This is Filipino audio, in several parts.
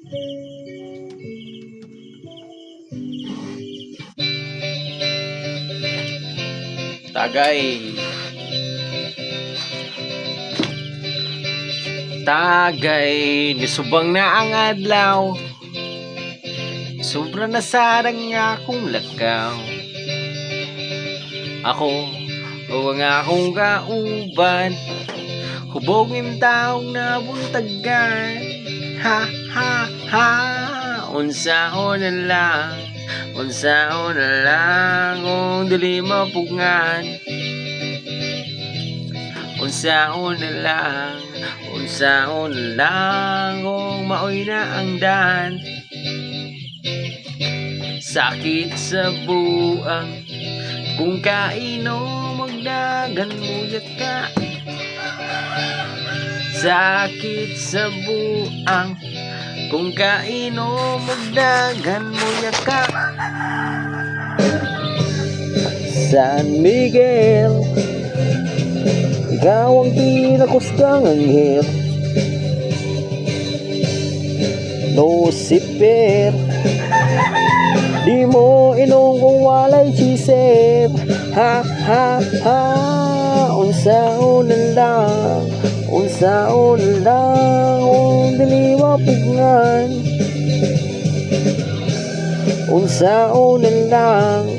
Tagay. Tagay, nisubang na ang adlaw. Sobra na sarang akong lakaw. Ako, o ang akong kauban, hubogin taong nabuntagan. Ha, ha, ha, unsaon na lang, unsaon na lang, kung dili mapugngan. Unsaon na lang, unsaon na lang, kung maoy na ang dan. Sakit sa buang, kung kainom magdagan mo yaka. Sakit sa buang, kung kainom magdagan mo yaka. San Miguel, ikaw ang pinakustang anghel. Lucifer, di mo inong kung walay chisip. Ha, ha, ha, unsaon na lang, unsaon na lang, kung dili mapugngan. Unsaon na lang,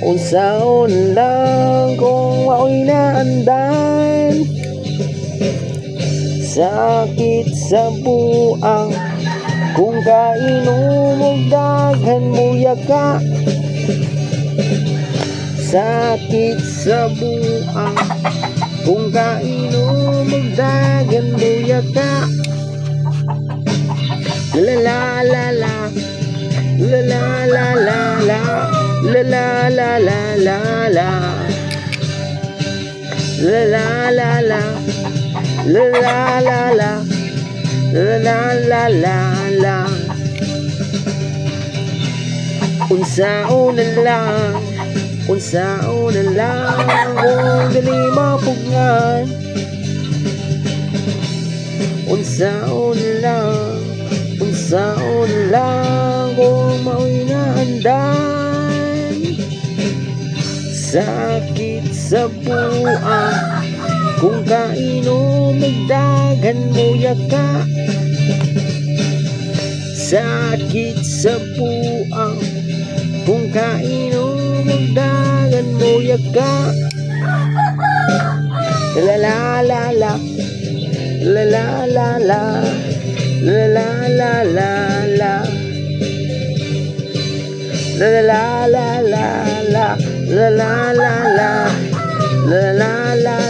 unsaon na lang, kung maoy na andan. Sakit sa buang, kung kainom magdaghan mo yaka. Sakit sa buang, kung kainom magdaghan mo yaka. La la la la, la la la la la, la la la la la la, la la la la, la la la la, la la la la la. Unsaon na lang, unsaon na lang, kung dili mapugngan. Unsaon na lang, unsaon na lang, kung maoy na andan. Sakit sa buang, kung kainom magdagan mo yaka. Sakit sa buang, kung kainom magdagan mo yaka. La la la la, la la la la, la la la la la, la la la la la, la la la la, la la la